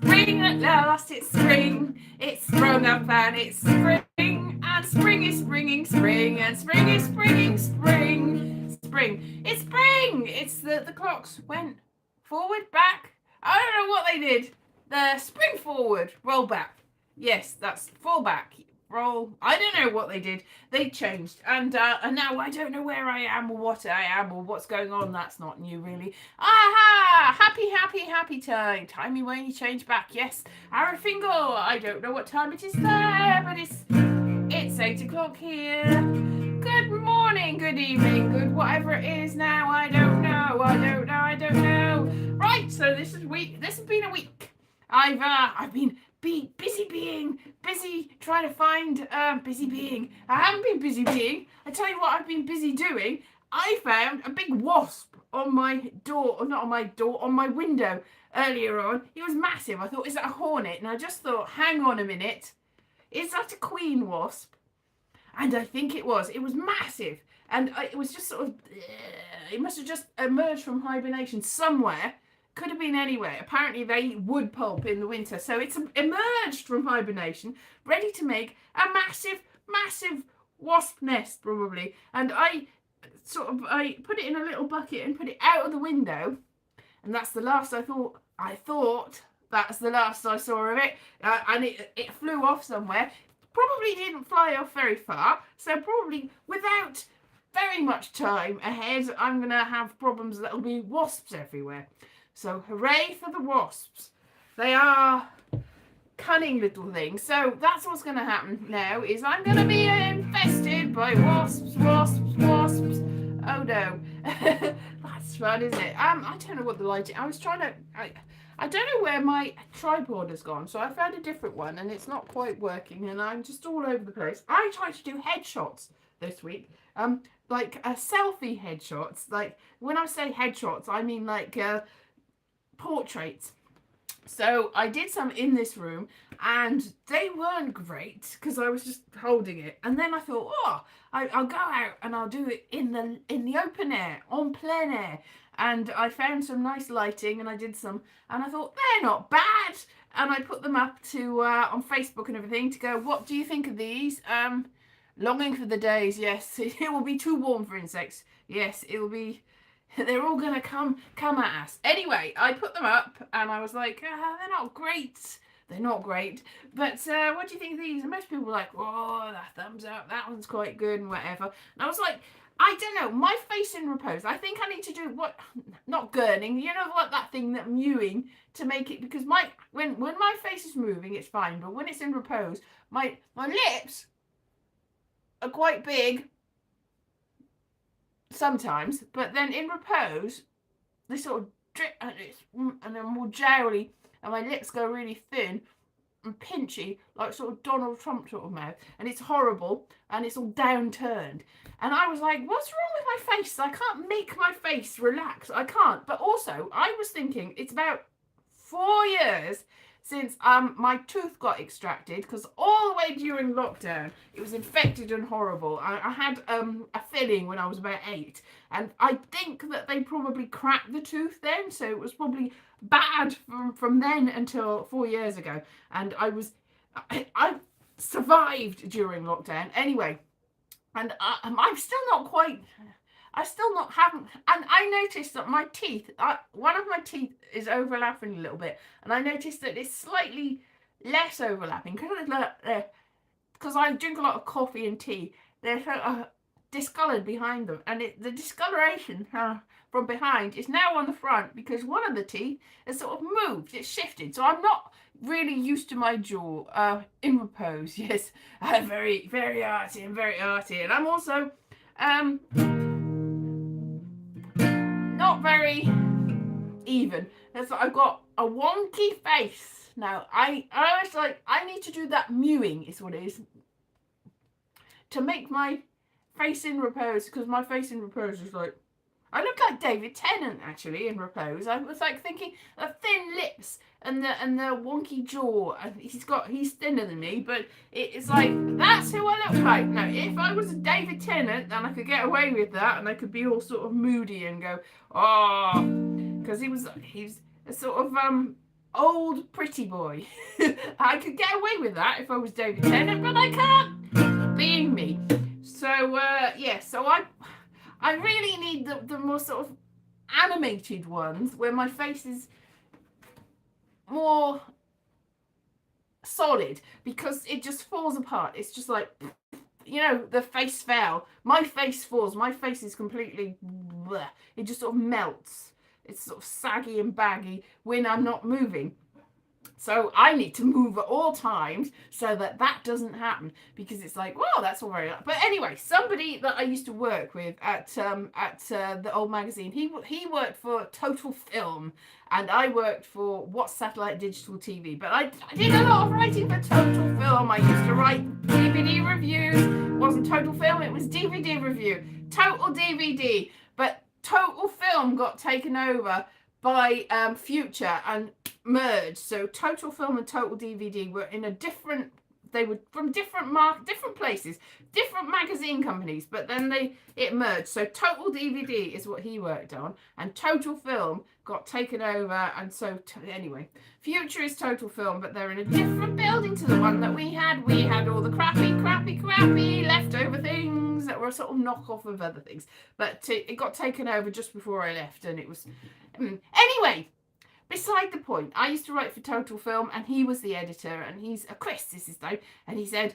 spring at last, it's spring. It's sprung up and it's spring. And spring is springing spring. And spring is springing spring. Spring. It's spring. It's the clocks went forward, back. I don't know what they did. The spring forward, roll back. Yes, that's fall back. Roll. I don't know what they did. They changed, and now I don't know where I am or what I am or what's going on. That's not new, really. Aha! Happy time. Timey wimey change back. Yes, Arafingo. I don't know what time it is there, but it's 8 o'clock here. Good morning, good evening, good whatever it is now. I don't know. Right. So this has been a week. I've been busy trying to find busy being. I haven't been busy being. I tell you what I've been busy doing. I found a big wasp on my door, or not on my door, on my window earlier on. It was massive. I thought, is that a hornet? And I just thought, hang on a minute. Is that a queen wasp? And I think it was. It was massive. And it was just sort of, it must have just emerged from hibernation somewhere. Could have been anywhere. Apparently they eat wood pulp in the winter. So it's emerged from hibernation, ready to make a massive wasp nest, probably. And I put it in a little bucket and put it out of the window. And that's the last I thought that's the last I saw of it. And it flew off somewhere. Probably didn't fly off very far. So probably without very much time ahead, I'm going to have problems. That'll be wasps everywhere. So hooray for the wasps. They are cunning little things. So that's what's going to happen now, is I'm going to be infested by wasps. Oh no. That's fun, isn't it? I don't know what the light is. I don't know where my tripod has gone, so I found a different one and it's not quite working and I'm just all over the place. I tried to do headshots this week. Like selfie headshots. Like when I say headshots, I mean like portraits. So I did some in this room and they weren't great because I was just holding it. And then I thought, I'll go out and I'll do it in the open air, on plein air. And I found some nice lighting and I did some, and I thought, they're not bad. And I put them up to on Facebook and everything to go, what do you think of these? Longing for the days, yes. It will be too warm for insects. Yes, it will be. They're all going to come at us. Anyway, I put them up and I was like, they're not great. They're not great. But what do you think of these? And most people were like, oh, that thumbs up. That one's quite good and whatever. And I was like, I don't know. My face in repose. I think I need to do not gurning. You know what, that thing, that mewing to make it, because when my face is moving, it's fine. But when it's in repose, my lips are quite big. Sometimes, but then in repose, they sort of drip and they're more jowly, and my lips go really thin and pinchy, like sort of Donald Trump sort of mouth, and it's horrible, and it's all downturned. And I was like, what's wrong with my face? I can't make my face relax. I can't. But also, I was thinking it's about 4 years since my tooth got extracted, because all the way during lockdown it was infected and horrible. I had a filling when I was about 8, and I think that they probably cracked the tooth then, so it was probably bad from then until 4 years ago. And I survived during lockdown anyway, and I'm still not quite. Haven't, and I noticed that my teeth, one of my teeth is overlapping a little bit, and I noticed that it's slightly less overlapping, because I drink a lot of coffee and tea. They're sort of discoloured behind them, and the discoloration from behind is now on the front, because one of the teeth has sort of moved, it's shifted, so I'm not really used to my jaw in repose. Yes, very, very arty, and I'm also not very even. I've got a wonky face now. I was like, I need to do that mewing, is what it is, to make my face in repose, because my face in repose is like, I look like David Tennant actually in repose. I was like thinking of thin lips and the wonky jaw. He's thinner than me, but it's like, that's who I look like. Now, if I was a David Tennant, then I could get away with that, and I could be all sort of moody and go, oh, because he's a sort of old pretty boy. I could get away with that if I was David Tennant, but I can't, being me. So yeah, so I really need the more sort of animated ones where my face is more solid, because it just falls apart. It's just like, you know, the face fell. My face falls. My face is completely, bleh. It just sort of melts. It's sort of saggy and baggy when I'm not moving. So I need to move at all times so that that doesn't happen, because it's like, well, that's all very. But anyway, somebody that I used to work with at the old magazine, he worked for Total Film, and I worked for What's Satellite Digital TV. But I did a lot of writing for Total Film. I used to write DVD reviews. It wasn't Total Film, it was DVD review. Total DVD, but Total Film got taken over by Future and merged. So Total Film and Total DVD were in a different. They were from different different places, different magazine companies, but then it merged. So Total DVD is what he worked on, and Total Film got taken over. And so anyway, Future is Total Film, but they're in a different building to the one that we had. We had all the crappy leftover things that were a sort of knockoff of other things, but it got taken over just before I left, and it was anyway. Beside the point, I used to write for Total Film, and he was the editor, and he's a Chris, is his name, and he said,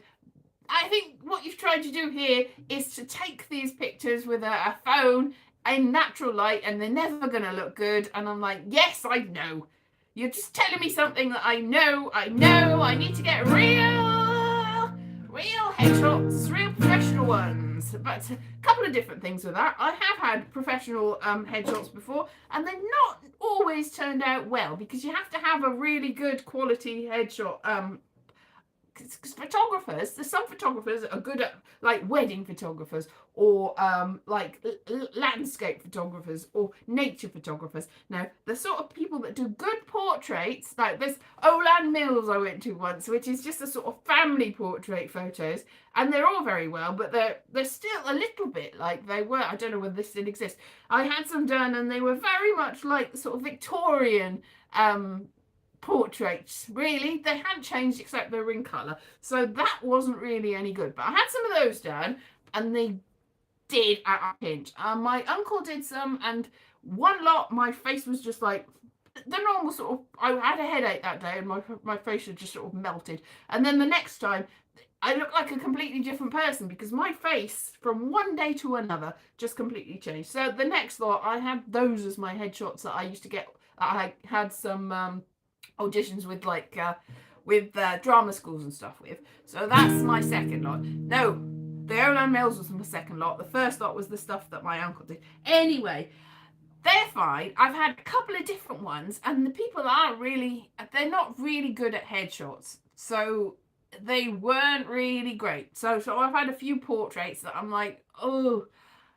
I think what you've tried to do here is to take these pictures with a phone in natural light, and they're never going to look good. And I'm like, yes, I know. You're just telling me something that I know. I need to get real headshots, real professional ones. But a couple of different things with that. I have had professional headshots before, and they've not always turned out well, because you have to have a really good quality headshot. Because photographers, there's some photographers that are good at, like, wedding photographers, or like landscape photographers, or nature photographers. Now, the sort of people that do good portraits, like this Olan Mills I went to once, which is just a sort of family portrait photos, and they're all very well, but they're still a little bit like they were. I don't know whether this still exists. I had some done, and they were very much like sort of Victorian portraits. Really, they hadn't changed except they were in colour, so that wasn't really any good. But I had some of those done, and they did at a pinch. My uncle did some, and one lot my face was just like the normal sort of. I had a headache that day, and my face had just sort of melted. And then the next time, I looked like a completely different person, because my face from one day to another just completely changed. So the next lot, I had those as my headshots that I used to get. I had some auditions with, like drama schools and stuff with. So that's my second lot. No, the Olan Mills was my second lot. The first lot was the stuff that my uncle did. Anyway, they're fine. I've had a couple of different ones, and the people they're not really good at headshots. So they weren't really great. So I've had a few portraits that I'm like, oh,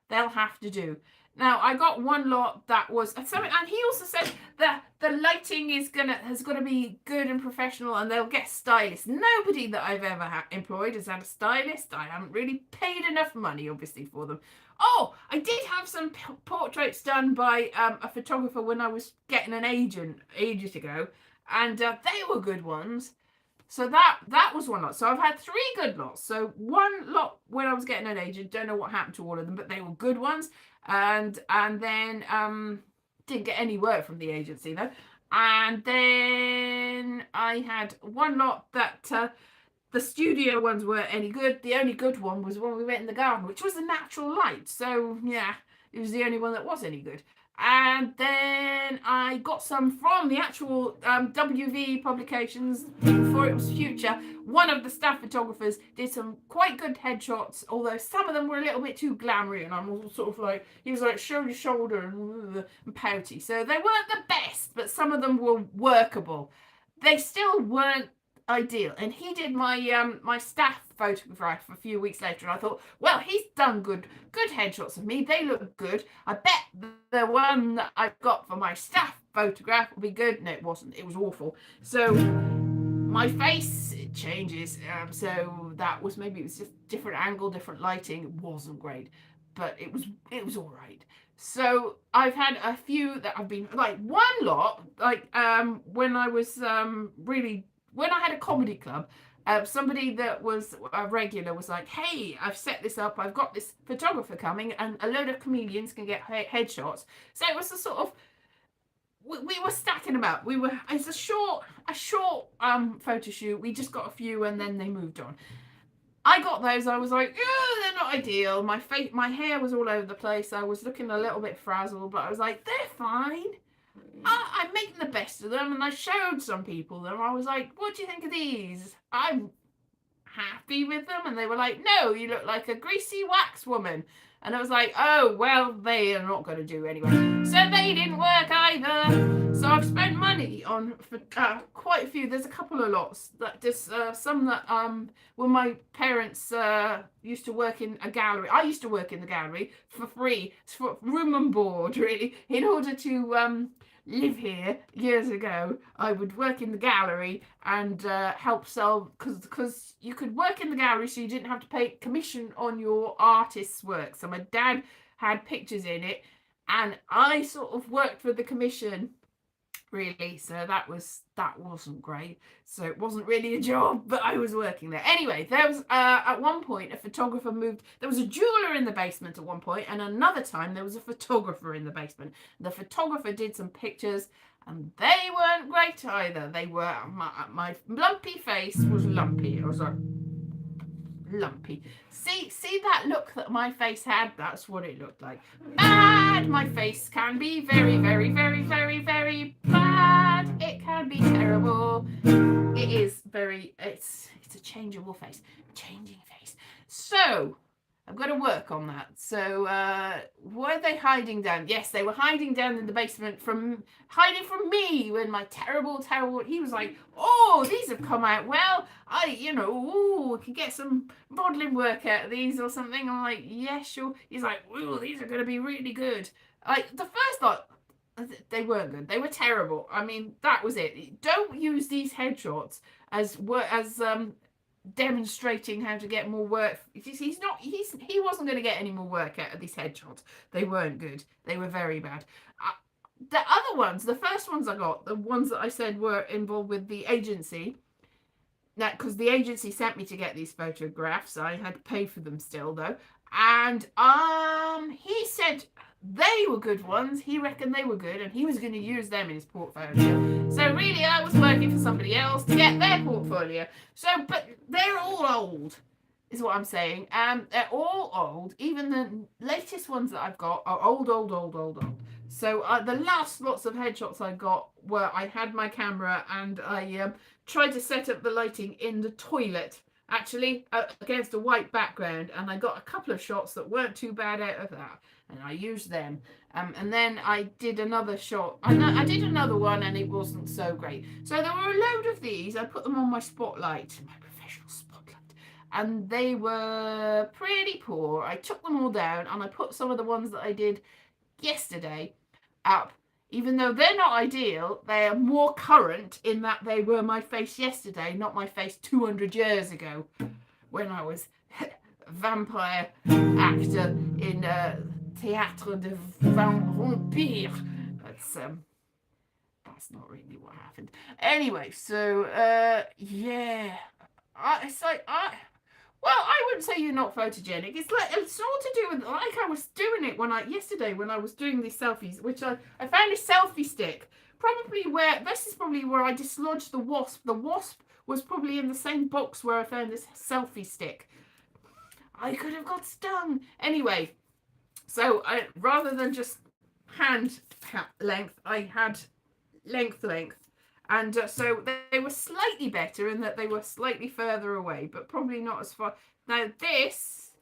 they'll have to do. Now, I got one lot that was something, and he also said that the lighting has got to be good and professional, and they'll get stylists. Nobody that I've ever employed has had a stylist. I haven't really paid enough money, obviously, for them. Oh, I did have some portraits done by a photographer when I was getting an agent ages ago, and they were good ones. So that was one lot. So I've had 3 good lots. So one lot when I was getting an agent, don't know what happened to all of them, but they were good ones. And then didn't get any work from the agency though. And then I had one lot that the studio ones weren't any good. The only good one was when we went in the garden, which was a natural light. So yeah, it was the only one that was any good. And then I got some from the actual WV publications before it was Future. One of the staff photographers did some quite good headshots, although some of them were a little bit too glamoury, and I'm all sort of like, he was like shoulder to shoulder and pouty. So they weren't the best, but some of them were workable. They still weren't ideal. And he did my my staff photograph a few weeks later, and I thought, well, he's done good headshots of me. They look good. I bet the one that I've got for my staff photograph will be good. No, it wasn't. It was awful. So my face, it changes. So that was, maybe it was just different angle, different lighting. It wasn't great, but it was all right. So I've had a few that I've been like one lot like when I was really when I had a comedy club. Somebody that was a regular was like, "Hey, I've set this up. I've got this photographer coming, and a load of comedians can get headshots." So it was a sort of we were stacking them up. We were it's a short photo shoot. We just got a few, and then they moved on. I got those. I was like, oh, they're not ideal. My hair was all over the place. I was looking a little bit frazzled, but I was like, they're fine. I'm making the best of them, and I showed some people them. I was like, what do you think of these? I'm happy with them, and they were like, no, you look like a greasy wax woman. And I was like, oh, well, they are not going to do anyway. So they didn't work either. So I've spent money on quite a few. There's a couple of lots that just some that when my parents used to work in a gallery. I used to work in the gallery for free, for room and board, really, in order to live here years ago. I would work in the gallery and help sell, because you could work in the gallery so you didn't have to pay commission on your artist's work. So my dad had pictures in it, and I sort of worked for the commission, really. So that wasn't great. So it wasn't really a job, but I was working there anyway. There was at one point a photographer moved. There was a jeweler in the basement at one point, and another time there was a photographer in the basement. The photographer did some pictures, and they weren't great either. They were my lumpy face was lumpy. It was like lumpy. See that look that my face had? That's what it looked like. Bad. My face can be very, very, very, very, very bad. It can be terrible. It is very. It's a changeable face. Changing face. So I've got to work on that. So were they hiding down? Yes, they were hiding down in the basement hiding from me when my terrible. He was like, oh, these have come out well. We can get some modelling work out of these or something. I'm like, yeah, sure. He's like, oh, these are going to be really good. Like the first thought, they weren't good. They were terrible. I mean, that was it. Don't use these headshots as demonstrating how to get more work. He wasn't going to get any more work out of these headshots. They weren't good. They were very bad. The other ones, the first ones I got, the ones that I said were involved with the agency, that because the agency sent me to get these photographs, I had to pay for them still though, and he said they were good ones. He reckoned they were good, and he was going to use them in his portfolio. So really, I was working for somebody else to get their portfolio. So, but they're all old, is what I'm saying. They're all old. Even the latest ones that I've got are old. So the last lots of headshots I got were I had my camera and I tried to set up the lighting in the toilet, actually, against a white background, and I got a couple of shots that weren't too bad out of that, and I used them. And then I did another shot. I did another one, and it wasn't so great. So there were a load of these. I put them on my spotlight, my professional spotlight, and they were pretty poor. I took them all down, and I put some of the ones that I did yesterday up. Even though they're not ideal, they are more current in that they were my face yesterday, not my face 200 years ago when I was vampire actor in Théâtre de Vampire. That's not really what happened. Anyway, so yeah, well, I wouldn't say you're not photogenic. It's all to do with, like I was doing it yesterday when I was doing these selfies, which I found a selfie stick. This is probably where I dislodged the wasp. The wasp was probably in the same box where I found this selfie stick. I could have got stung. Anyway, so rather than just hand length, I had length. And so they were slightly better in that they were slightly further away, but probably not as far. Now this,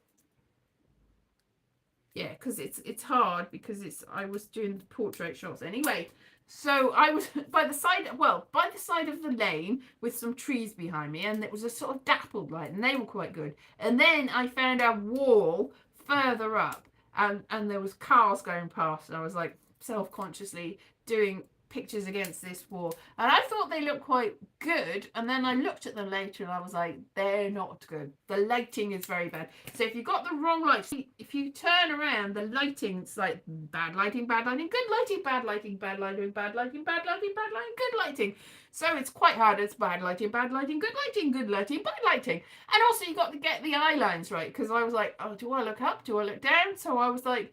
yeah, because it's hard because I was doing portrait shots anyway. So I was by the side of the lane with some trees behind me, and it was a sort of dappled light, and they were quite good. And then I found a wall further up, and there was cars going past, and I was like self-consciously doing pictures against this wall, and I thought they looked quite good, and then I looked at them later and I was like, they're not good. The lighting is very bad. So if you've got the wrong light, if you turn around, the lighting's like bad lighting, good lighting, bad lighting, bad lighting, bad lighting, bad lighting, bad lighting, good lighting. So it's quite hard. It's bad lighting, good lighting, good lighting, bad lighting. And also you got to get the eye lines right, because I was like, oh, do I look up? Do I look down? So I was like,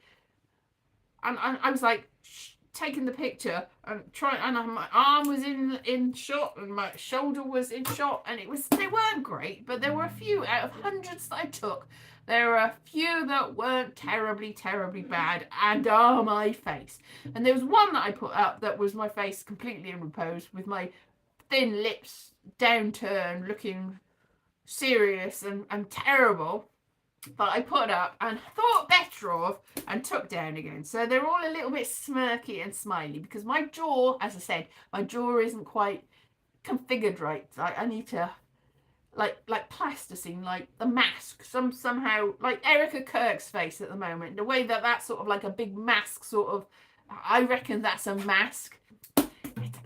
and I was like, taking the picture and my arm was in shot and my shoulder was in shot, and they weren't great, but there were a few out of hundreds that I took. There were a few that weren't terribly bad, and my face. And there was one that I put up that was my face completely in repose with my thin lips downturned, looking serious and terrible. But I put up and thought better of and took down again. So they're all a little bit smirky and smiley, because my jaw, as I said, my jaw isn't quite configured right. I need to like plasticine, like the mask, somehow like Erica Kirk's face at the moment. The way that sort of like a big mask sort of, I reckon that's a mask.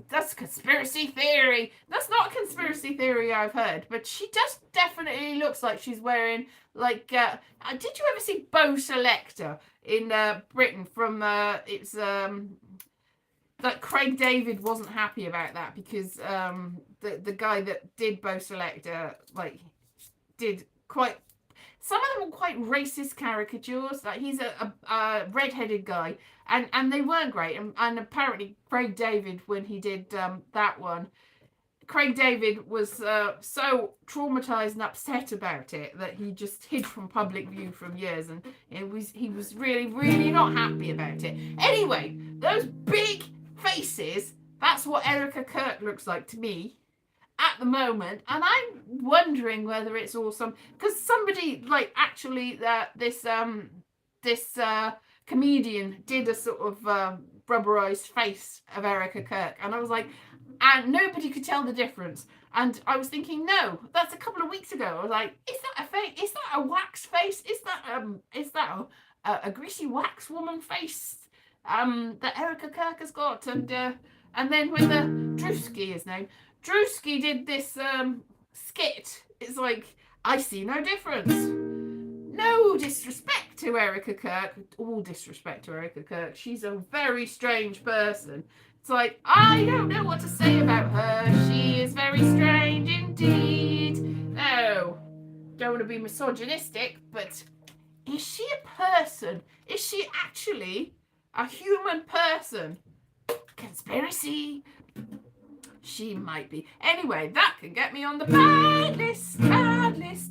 That's conspiracy theory. That's not a conspiracy theory I've heard, but she just definitely looks like she's wearing like. Did you ever see Bo Selector in Britain? From it's that Craig David wasn't happy about that, because the guy that did Bo Selector did quite. Some of them were quite racist caricatures. Like, he's a red-headed guy, and they weren't great. And apparently Craig David, when he did that one, Craig David was so traumatized and upset about it that he just hid from public view for years, and he was really not happy about it. Anyway, those big faces, that's what Erica Kirk looks like to me at the moment, and I'm wondering whether it's all because somebody actually this comedian did a sort of rubberized face of Erica Kirk, and I was like, and nobody could tell the difference, and I was thinking, no, that's a couple of weeks ago. I was like, is that a face? Is that a wax face? Is that a greasy wax woman face that Erica Kirk has got? And then when the Drewski is named, Drewski did this skit. It's like, I see no difference. No disrespect to Erica Kirk. All disrespect to Erica Kirk. She's a very strange person. It's like, I don't know what to say about her. She is very strange indeed. No, don't want to be misogynistic, but is she a person? Is she actually a human person? Conspiracy. She might be. Anyway, that can get me on the bad list.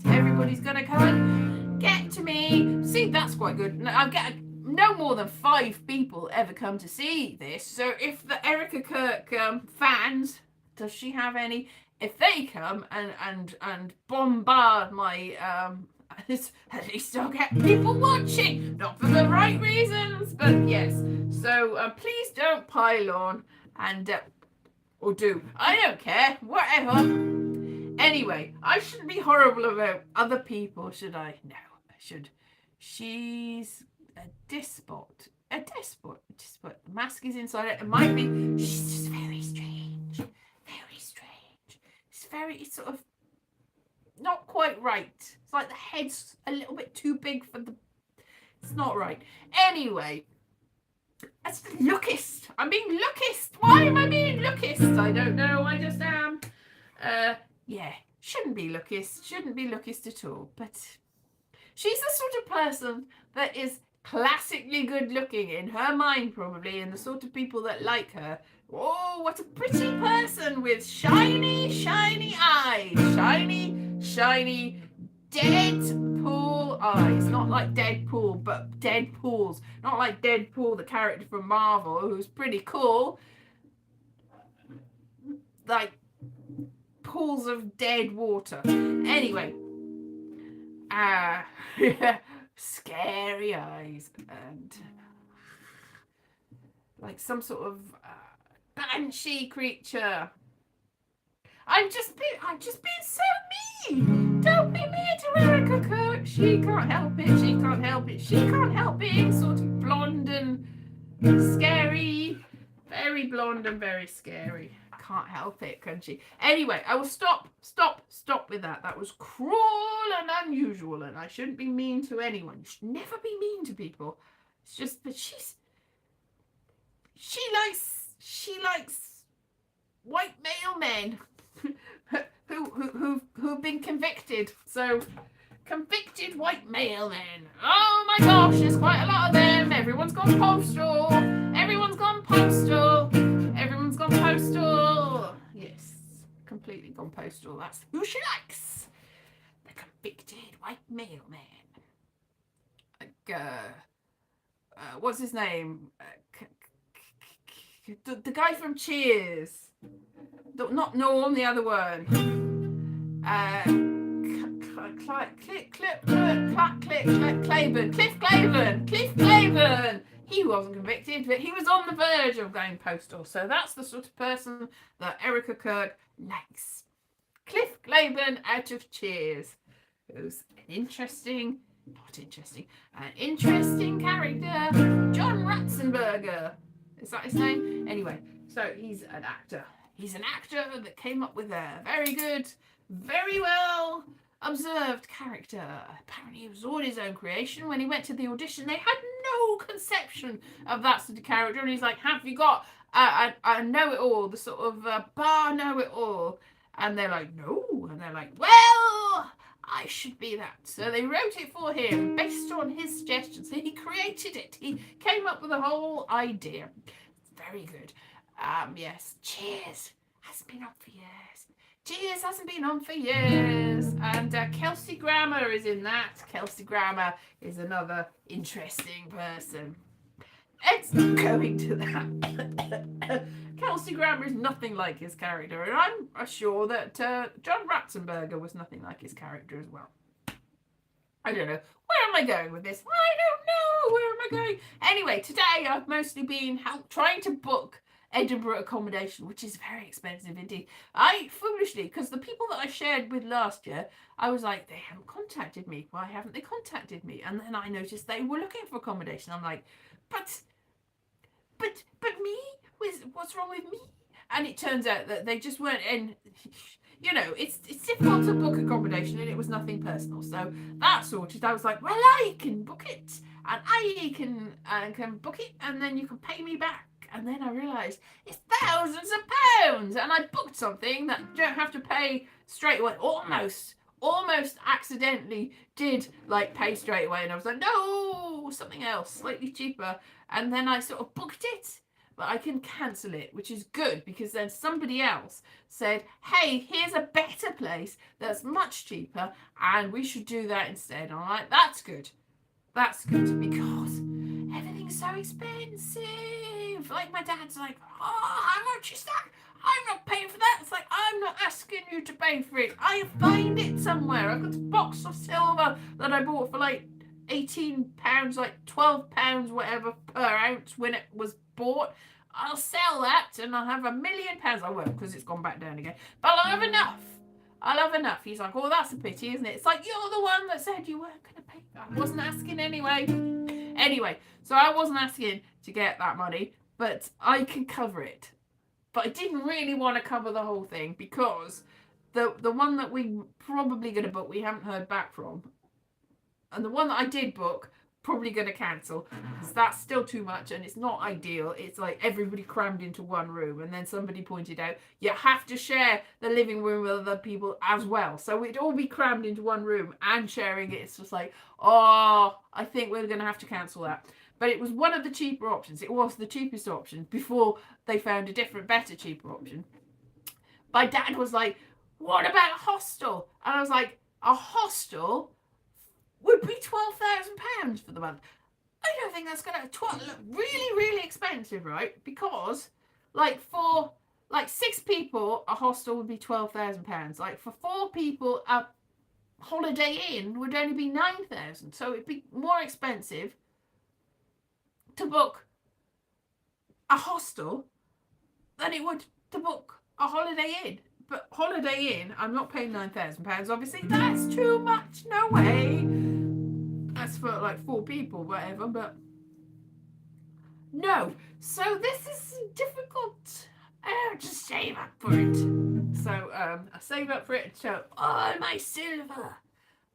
Everybody's going to come and get to me. See, that's quite good. I'll get no more than 5 people ever come to see this. So if the Erica Kirk fans, does she have any? If they come and bombard my at least I'll get people watching. Not for the right reasons, but yes. So please don't pile on and or do. I don't care. Whatever. Anyway, I shouldn't be horrible about other people, should I? No, I should. She's a despot. A despot. The mask is inside it. It might be. She's just very strange. Very strange. It's sort of not quite right. It's like the head's a little bit too big for the. It's not right. Anyway. That's lookist. I'm being lookist. Why am I being lookist? I don't know. I just am. Yeah. Shouldn't be lookist. Shouldn't be lookist at all. But she's the sort of person that is classically good looking in her mind, probably, and the sort of people that like her. Oh, what a pretty person with shiny eyes. Shiny Deadpool eyes. Not like Deadpool, but Deadpools. Not like Deadpool, the character from Marvel, who's pretty cool. Like pools of dead water. Anyway. Scary eyes. And like some sort of banshee creature. I'm just being so mean. Don't be mean to Erica Kirk. She can't help it. She can't help being sort of blonde and scary. Very blonde and very scary. Can't help it, can she? Anyway, I will stop with that. That was cruel and unusual, and I shouldn't be mean to anyone. You should never be mean to people. It's just that she likes white male men who've been convicted. So convicted white male men. Oh my gosh, there's quite a lot of them. Everyone's gone postal. Everyone's gone postal. Everyone's gone postal. Yes, completely gone postal. That's who she likes. The convicted white male man. Like, what's his name? The guy from Cheers. Not Norm, the other one. Cliff Claiborne. He wasn't convicted, but he was on the verge of going postal. So that's the sort of person that Erica Kirk likes. Cliff Claiborne out of Cheers. Who's an interesting character. John Ratzenberger. Is that his name? Anyway, so he's an actor. He's an actor that came up with a very good, very well observed character. Apparently it was all his own creation. When he went to the audition, they had no conception of that sort of character, and he's like, have you got a know-it-all, the sort of bar know-it-all? And they're like, no. And they're like, well, I should be that. So they wrote it for him based on his suggestions. He created it. He came up with the whole idea. It's very good. Yes, Cheers hasn't been on for years. Cheers hasn't been on for years. And Kelsey Grammer is in that. Kelsey Grammer is another interesting person. Let's go into that. Kelsey Grammer is nothing like his character, and I'm sure that John Ratzenberger was nothing like his character as well. I don't know. Where am I going with this? I don't know. Where am I going? Anyway, today I've mostly been trying to book Edinburgh accommodation, which is very expensive indeed. I foolishly, because the people that I shared with last year, I was like, they haven't contacted me. Why haven't they contacted me? And then I noticed they were looking for accommodation. I'm like, but me? What's wrong with me? And it turns out that they just weren't in. You know, it's difficult to book accommodation, and it was nothing personal. So that sorted. I was like, well, I can book it, and I can book it, and then you can pay me back. And then I realised it's thousands of pounds, and I booked something that you don't have to pay straight away. Almost accidentally did like pay straight away, and I was like, no, something else, slightly cheaper. And then I sort of booked it, but I can cancel it, which is good, because then somebody else said, hey, here's a better place that's much cheaper, and we should do that instead. And I'm like, that's good, because everything's so expensive. Like, my dad's like, oh, how much is that? I'm not paying for that. It's like, I'm not asking you to pay for it. I find it somewhere. I've got a box of silver that I bought for like £18, like £12, whatever, per ounce when it was bought. I'll sell that and I'll have £1 million. I won't, because it's gone back down again. But I'll have enough. He's like, oh, that's a pity, isn't it? It's like, you're the one that said you weren't going to pay. I wasn't asking anyway. So I wasn't asking to get that money, but I can cover it. But I didn't really want to cover the whole thing, because the one that we probably going to book, we haven't heard back from. And the one that I did book, probably going to cancel, because that's still too much and it's not ideal. It's like everybody crammed into one room, and then somebody pointed out you have to share the living room with other people as well. So we'd all be crammed into one room and sharing it. It's just like, oh, I think we're going to have to cancel that. But it was one of the cheaper options. It was the cheapest option before they found a different, better, cheaper option. My dad was like, what about a hostel? And I was like, a hostel would be £12,000 for the month. I don't think that's going to look really, really expensive, right? Because, like, for like 6 people, a hostel would be £12,000. Like, for 4 people, a Holiday Inn would only be £9,000. So it'd be more expensive to book a hostel than it would to book a Holiday Inn. But Holiday Inn, I'm not paying £9,000, obviously. That's too much. No way. That's for like 4 people, whatever. But No. So this is difficult. I have to save up for it. So I save up for it and show all my silver.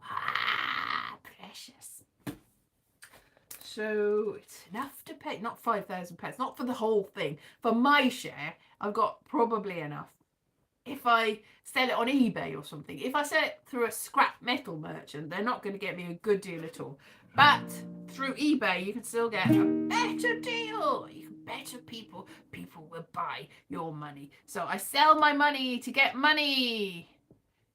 Ah, precious. So it's enough to pay, not £5,000, not for the whole thing. For my share, I've got probably enough. If I sell it on eBay or something, if I sell it through a scrap metal merchant, they're not going to get me a good deal at all. But through eBay, you can still get a better deal. You can better people will buy your money. So I sell my money to get money.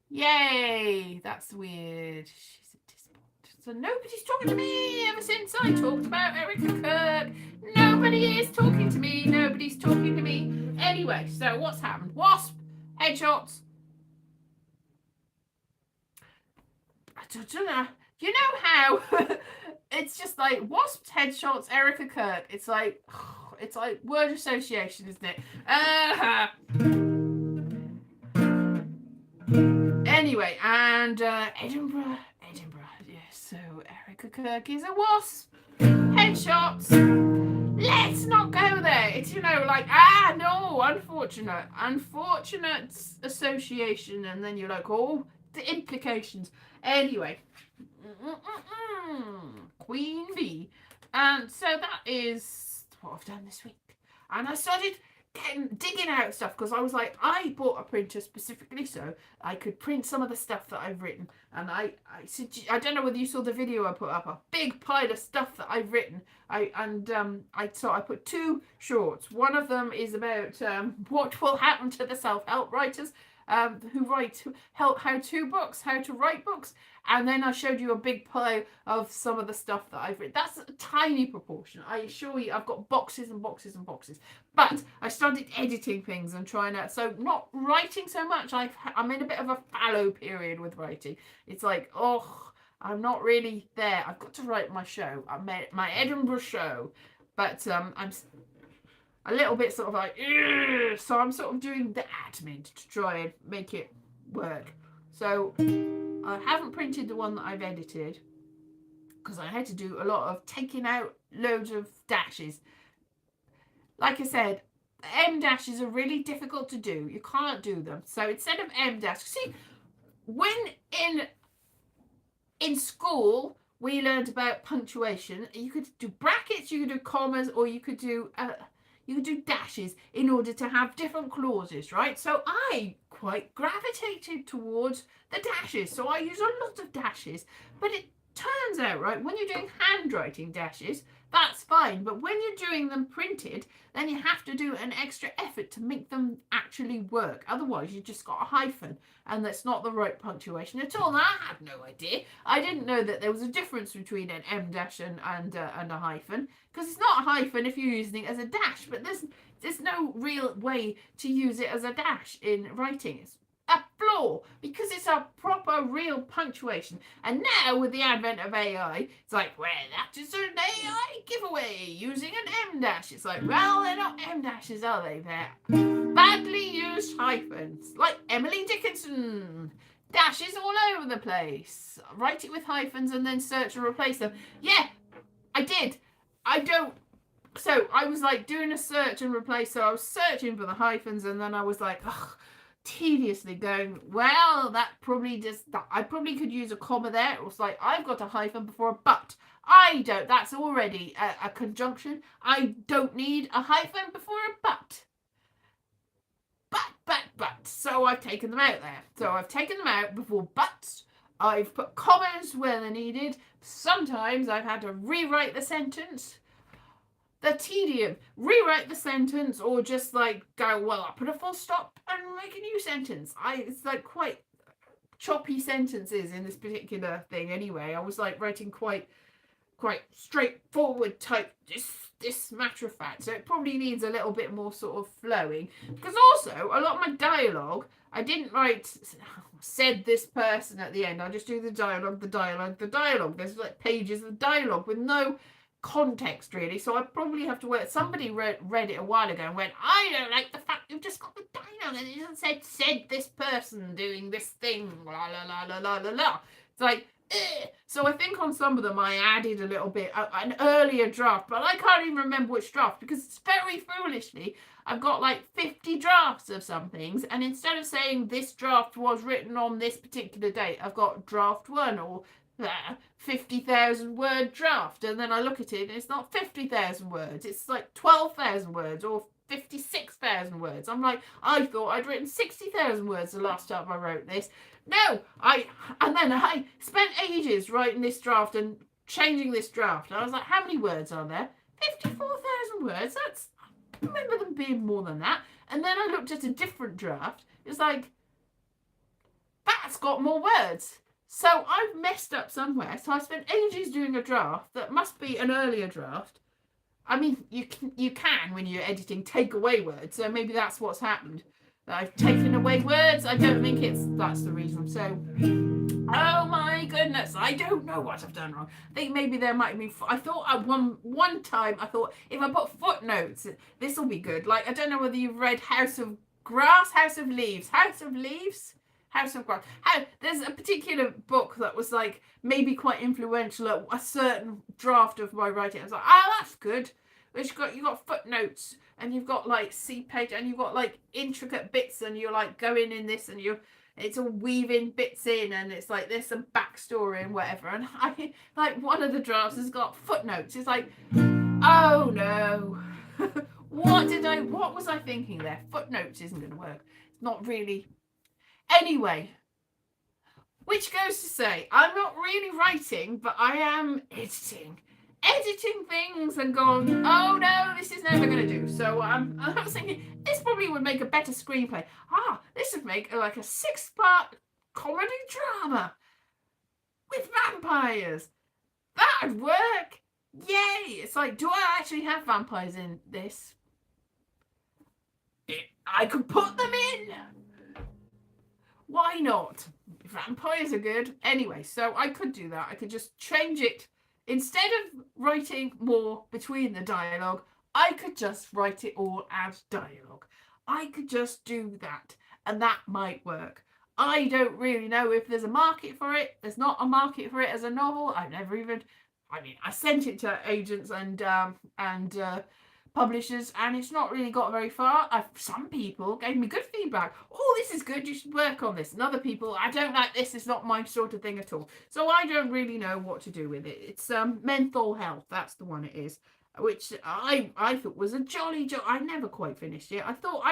Yay! That's weird. She's a despot. So nobody's talking to me ever since I talked about Erica Kirk. Nobody is talking to me. Nobody's talking to me. Anyway, so what's happened? Wasp, headshots. I don't know. You know how it's just like wasps, headshots, Erica Kirk. It's like word association, isn't it? Anyway, and Edinburgh. Yes, so Erica Kirk is a wasp. Headshots. Let's not go there. It's, like, no, unfortunate association, and then you're like, oh, the implications. Anyway, Queen Bee. And so that is what I've done this week. And I started digging out stuff because I was like, I bought a printer specifically so I could print some of the stuff that I've written. And I don't know whether you saw the video I put up, a big pile of stuff that I've written. I put 2 shorts. One of them is about what will happen to the self-help writers who write how-to books, how to write books. And then I showed you a big pile of some of the stuff that I've written. That's a tiny proportion. I assure you, I've got boxes and boxes and boxes. But I started editing things and trying out. So not writing so much. I'm in a bit of a fallow period with writing. It's like, I'm not really there. I've got to write my show, my Edinburgh show. But I'm a little bit sort of like, ugh! So I'm sort of doing the admin to try and make it work. So I haven't printed the one that I've edited because I had to do a lot of taking out loads of dashes. Like I said, M dashes are really difficult to do. You can't do them. So instead of M dash, see, when in school we learned about punctuation, you could do brackets, you could do commas, or you could do dashes in order to have different clauses, right? So I quite gravitated towards the dashes. So I use a lot of dashes. But it turns out, right, when you're doing handwriting dashes, that's fine. But when you're doing them printed, then you have to do an extra effort to make them actually work. Otherwise, you just got a hyphen, and that's not the right punctuation at all. And I had no idea. I didn't know that there was a difference between an M dash and a hyphen, because it's not a hyphen if you're using it as a dash. But there's no real way to use it as a dash in writing. It's a flaw because it's a proper real punctuation. And now with the advent of AI, it's like, well, that is an AI giveaway using an M dash. It's like, well, they're not M dashes, are they? They're badly used hyphens, like Emily Dickinson. Dashes all over the place. Write it with hyphens and then search and replace them. Yeah, I did. So I was like doing a search and replace. So I was searching for the hyphens, and then I was like, tediously going, well, that probably I probably could use a comma there. It was like, I've got a hyphen before a but. I don't. That's already a conjunction. I don't need a hyphen before a but. But. So I've taken them out there. So I've taken them out before buts. I've put commas where they're needed. Sometimes I've had to rewrite the sentence. The tedium. Rewrite the sentence, or just like go, well, I'll put a full stop and make a new sentence. It's like quite choppy sentences in this particular thing anyway. I was like writing quite straightforward type, this matter of fact. So it probably needs a little bit more sort of flowing. Because also, a lot of my dialogue, I didn't write, said this person at the end. I just do the dialogue. There's like pages of dialogue with no context really, so I probably have to work. Somebody read it a while ago and went, I don't like the fact you've just got the dialogue and it said this person doing this thing, la la la la la la la. It's like, So I think on some of them I added a little bit, an earlier draft, but I can't even remember which draft because it's very foolishly. I've got like 50 drafts of some things, and instead of saying this draft was written on this particular date, I've got draft one or 50,000 word draft, and then I look at it and it's not 50,000 words, it's like 12,000 words or 56,000 words. I'm like, I thought I'd written 60,000 words the last time I wrote this. No, and then I spent ages writing this draft and changing this draft. And I was like, how many words are there? 54,000 words. I remember them being more than that. And then I looked at a different draft. It's like, that's got more words. So I've messed up somewhere. So I spent ages doing a draft that must be an earlier draft. I mean, you can when you're editing take away words. So maybe that's what's happened. I've taken away words. I don't think that's the reason. So, oh my goodness, I don't know what I've done wrong. I think maybe there might be. I thought at one time I thought if I put footnotes, this will be good. Like I don't know whether you've read House of Grass, House of Leaves, House of Leaves, House of Grass. There's a particular book that was like maybe quite influential at a certain draft of my writing. I was like, that's good. But you got footnotes. And you've got like C page, and you've got like intricate bits, and you're like going in this, and it's all weaving bits in, and it's like there's some backstory and whatever. And I like one of the drafts has got footnotes. It's like, oh no, what was I thinking there? Footnotes isn't going to work. It's not really. Anyway, which goes to say, I'm not really writing, but I am editing things and going, oh no, this is never going to do. So I was thinking this probably would make a better screenplay. This would make like a 6-part comedy drama with vampires. That'd work. Yay. It's like, do I actually have vampires in this? I could put them in. Why not? Vampires are good. Anyway, so I could do that. I could just change it. Instead of writing more between the dialogue, I could just write it all as dialogue. I could just do that, and that might work. I don't really know if there's a market for it. There's not a market for it as a novel. I've never even... I sent it to agents and publishers, and it's not really got very far. Some people gave me good feedback. Oh, this is good, you should work on this. And other people, I don't like this, it's not my sort of thing at all. So I don't really know what to do with it. It's mental health, that's the one it is, which I thought was a jolly I never quite finished it. I thought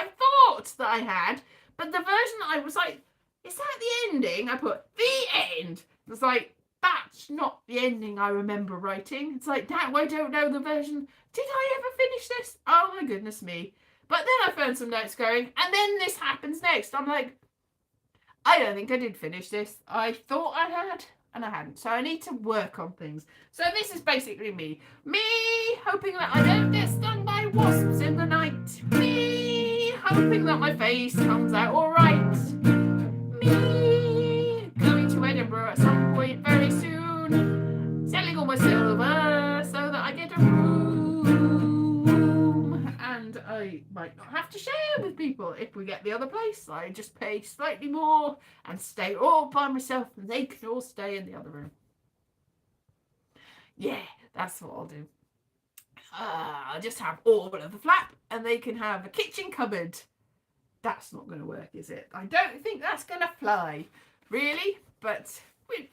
that I had, but the version I was like, is that the ending? I put the end. It was like, that's not the ending I remember writing. It's like, now I don't know the version. Did I ever finish this? Oh my goodness me. But then I found some notes going, and then this happens next. I'm like, I don't think I did finish this. I thought I had, and I hadn't. So I need to work on things. So this is basically me. Me hoping that I don't get stung by wasps in the night. Me hoping that my face comes out all right. Me going to Edinburgh at some point very soon. Selling all my silver so that I get a room. And I might not have to share with people if we get the other place. I just pay slightly more and stay all by myself, and they can all stay in the other room. Yeah, that's what I'll do. I'll just have all of the flap, and they can have a kitchen cupboard. That's not going to work, is it? I don't think that's going to fly, really, but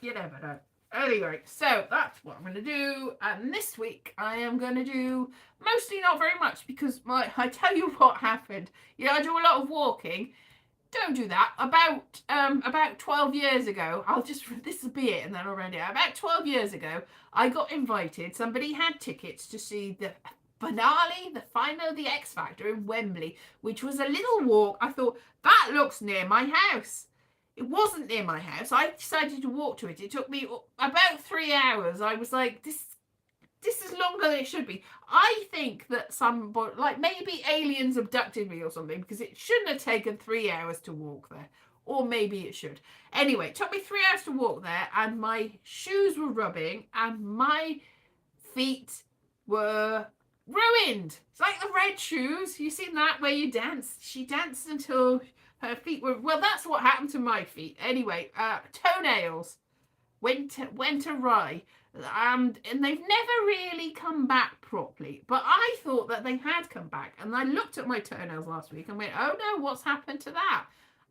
you never know. Anyway, so that's what I'm going to do, and this week I am going to do mostly not very much, because I tell you what happened. I do a lot of walking. Don't do that. About 12 years ago, this will be it, and then I'll round it out. About 12 years ago, I got invited. Somebody had tickets to see the finale, the final of the X Factor in Wembley, which was a little walk. I thought, that looks near my house. It wasn't near my house. I decided to walk to it. It took me about 3 hours. I was like, this is longer than it should be. I think that maybe aliens abducted me or something, because it shouldn't have taken 3 hours to walk there. Or maybe it should. Anyway, it took me 3 hours to walk there, and my shoes were rubbing, and my feet were ruined. It's like the red shoes. You seen that where you dance? She danced until her feet were... Well, that's what happened to my feet. Anyway, toenails. went awry. And they've never really come back properly. But I thought that they had come back. And I looked at my toenails last week and went, oh no, what's happened to that?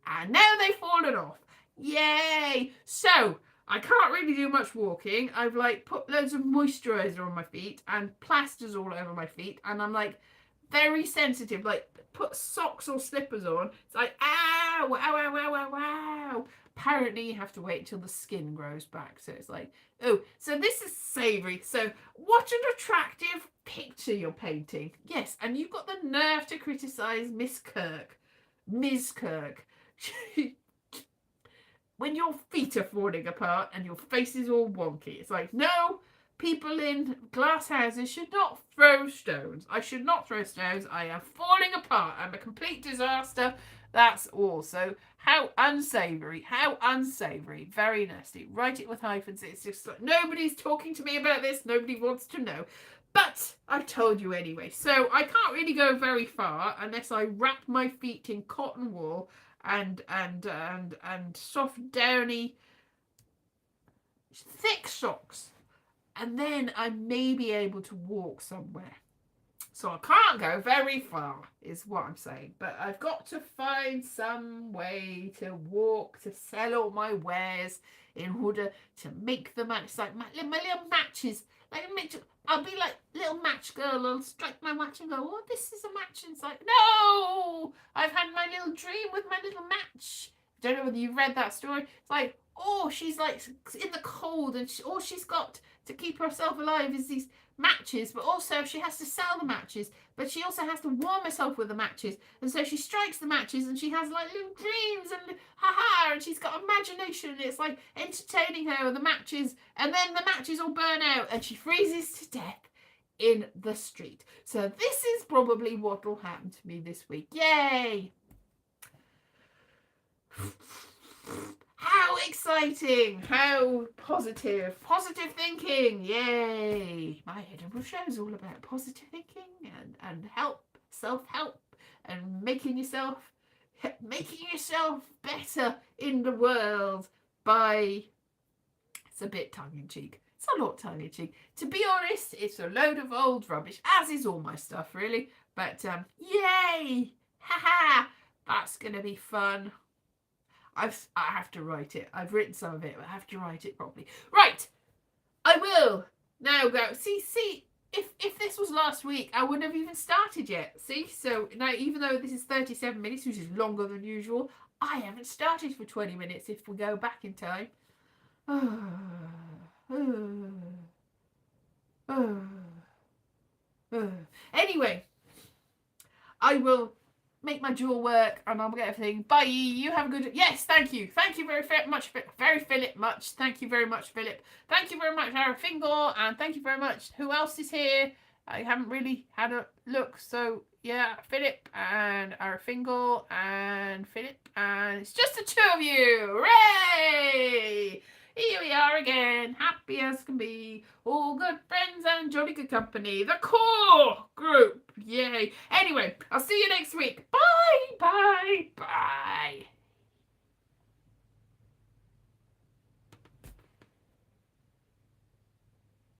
And now they've fallen off. Yay! So, I can't really do much walking. I've like put loads of moisturizer on my feet and plasters all over my feet. And I'm like very sensitive. Like put socks or slippers on. It's like, ow, ow, ow, ow, ow, ow. Apparently you have to wait until the skin grows back. So it's like, oh, so this is savoury. So what an attractive picture you're painting. Yes, and you've got the nerve to criticise Miss Kirk. Ms. Kirk. When your feet are falling apart and your face is all wonky. It's like, no, people in glass houses should not throw stones. I should not throw stones. I am falling apart. I'm a complete disaster. That's all. So how unsavoury. How unsavoury. Very nasty. Write it with hyphens. It's just like, nobody's talking to me about this. Nobody wants to know. But I've told you anyway. So I can't really go very far unless I wrap my feet in cotton wool and soft, downy, thick socks. And then I may be able to walk somewhere. So I can't go very far, is what I'm saying. But I've got to find some way to walk, to sell all my wares in order to make the match. It's like my little matches. Like I'll be like little match girl. I'll strike my match and go, oh, this is a match. And it's like, no, I've had my little dream with my little match. I don't know whether you've read that story. It's like, oh, she's like in the cold and all she's got to keep herself alive is these matches, but also she has to sell the matches, but she also has to warm herself with the matches, and so she strikes the matches and she has like little dreams and haha, and she's got imagination and it's like entertaining her with the matches, and then the matches all burn out and she freezes to death in the street. So this is probably what will happen to me this week. Yay! How exciting! How positive! Positive thinking! Yay! My Edible Show is all about positive thinking and help, self-help, and making yourself better in the world by... It's a bit tongue-in-cheek. It's a lot tongue-in-cheek. To be honest, it's a load of old rubbish, as is all my stuff, really. But, yay! Ha-ha! That's going to be fun. I have to write it. I've written some of it, but I have to write it properly. Right, I will now go. See, if this was last week, I wouldn't have even started yet. See, so now even though this is 37 minutes, which is longer than usual, I haven't started for 20 minutes if we go back in time. Anyway, I will make my jaw work and I'll get everything. Bye. You have a good... Yes, thank you. Thank you very much. Thank you very much, Philip. Thank you very much, Ara Fingal. And thank you very much. Who else is here? I haven't really had a look. So, yeah, Philip and Ara Fingal and Philip. And it's just the two of you. Hooray! Here we are again, happy as can be, all good friends and jolly good company, the core group, yay. Anyway, I'll see you next week. Bye, bye, bye.